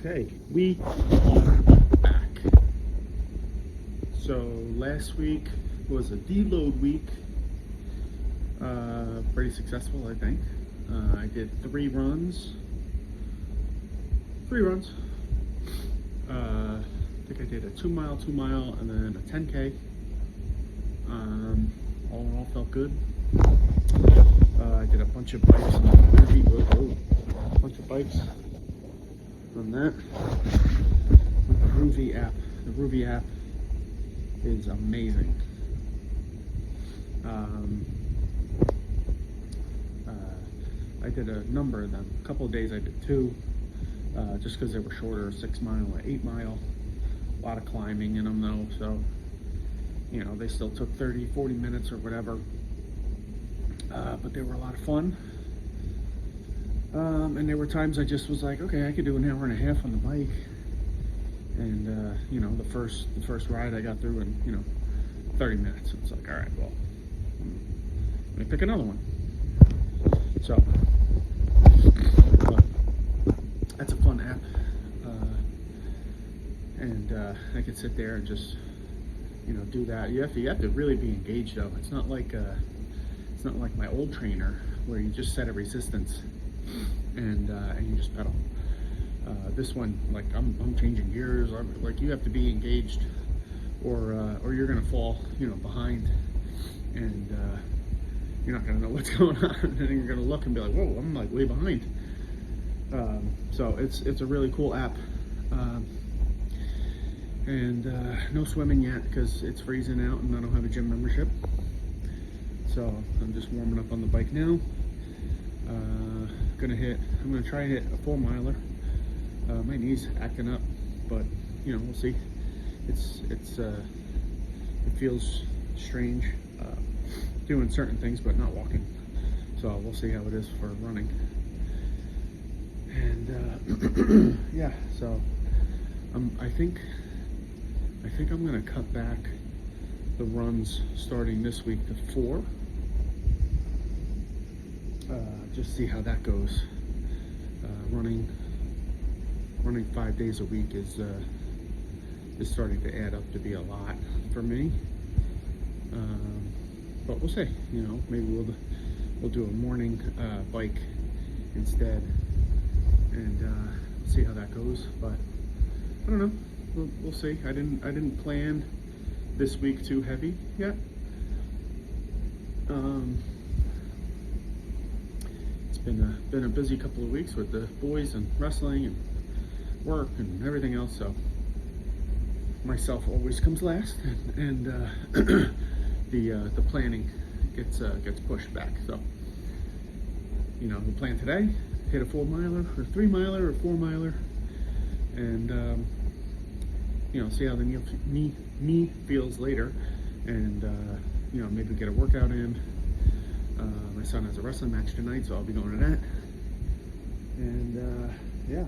Okay, we are back. So last week was a deload week. Pretty successful, I think. I did three runs. I think I did a 2 mile, and then a 10K. All in all, felt good. I did a bunch of bikes on that with the Ruvi app. The Ruvi app is amazing. I did a number of them. A couple of days I did two, just because they were shorter, 6 mile and 8 mile. A lot of climbing in them though, so you know, they still took 30-40 minutes or whatever, but they were a lot of fun. And there were times I just was like, okay, I could do an hour and a half on the bike. And you know, the first ride I got through in 30 minutes. It's like, all right, well, let me pick another one. So that's a fun app, and I could sit there and just do that. You have to really be engaged though. It's not like my old trainer where you just set a resistance and you just pedal. This one, like I'm changing gears. Like you have to be engaged, or you're gonna fall behind, and you're not gonna know what's going on, and then you're gonna look and be like, whoa, I'm like way behind. So it's a really cool app. And no swimming yet because it's freezing out and I don't have a gym membership. So I'm just warming up on the bike now. I'm gonna try to hit a 4 miler. My knee's acting up, but we'll see. It feels strange doing certain things but not walking. So we'll see how it is for running. And yeah, so I think I'm gonna cut back the runs starting this week to 4. Just see how that goes. Running 5 days a week is starting to add up to be a lot for me. But we'll see. Maybe we'll do a morning bike instead, and see how that goes. But I don't know. We'll see. I didn't plan this week too heavy yet. It's been a busy couple of weeks with the boys and wrestling and work and everything else. So myself always comes last, and the planning gets pushed back. So the plan today: hit a 4 miler or 3 miler or 4 miler, and see how the knee feels later, and maybe get a workout in. My son has a wrestling match tonight, so I'll be going to that. And yeah,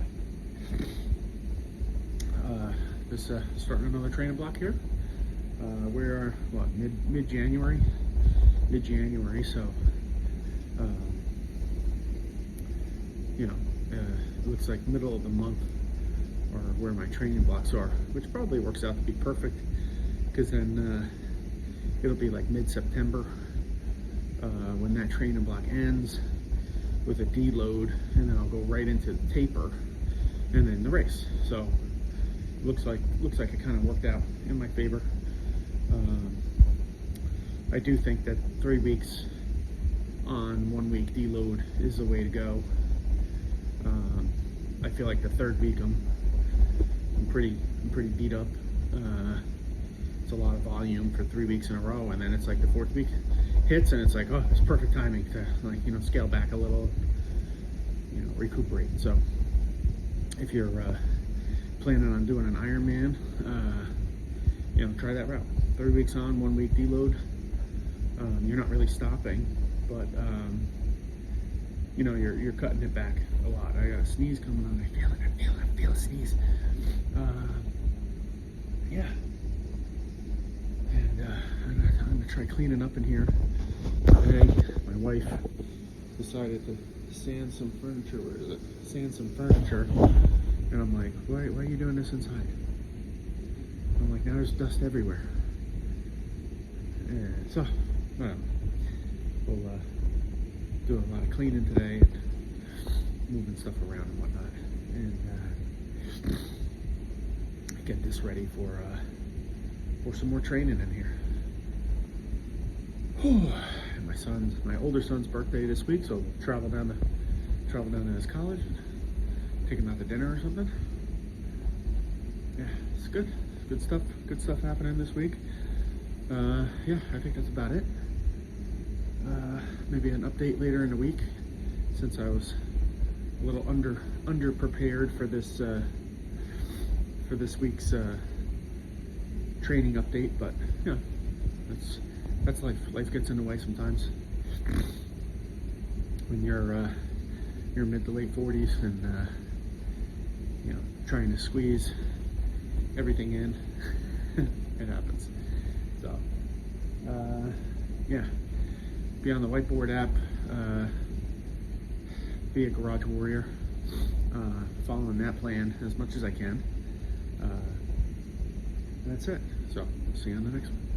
just starting another training block here. We're mid-January, so it looks like middle of the month or where my training blocks are, which probably works out to be perfect, because then it'll be like mid-September when that training block ends with a deload, and then I'll go right into the taper and then the race. So looks like it kind of worked out in my favor. I do think that 3 weeks on 1 week deload is the way to go. I feel like the third week I'm pretty beat up. It's a lot of volume for 3 weeks in a row, and then it's like the 4th week hits and it's like, oh, it's perfect timing to scale back a little, recuperate. So if you're planning on doing an Ironman, try that route. 3 weeks on, 1 week deload. You're not really stopping, but you're cutting it back a lot. I got a sneeze coming on. I feel a sneeze. Yeah. And I'm gonna try cleaning up in here today. My wife decided to sand some furniture. Where is it? Sand some furniture And I'm like, why are you doing this inside? I'm like, now there's dust everywhere. And so, I don't know. We'll do a lot of cleaning today and moving stuff around and whatnot. And get this ready for some more training in here. And my older son's birthday this week, so we'll travel down to his college and take him out to dinner or something. Yeah, it's good. Good stuff. Good stuff happening this week. Yeah, I think that's about it. Maybe an update later in the week, since I was a little under prepared for this week's training update. But yeah, that's life. Life gets in the way sometimes. When you're mid to late 40s and trying to squeeze everything in, it happens. So yeah, be on the whiteboard app, be a garage warrior, following that plan as much as I can. That's it. So see you on the next one.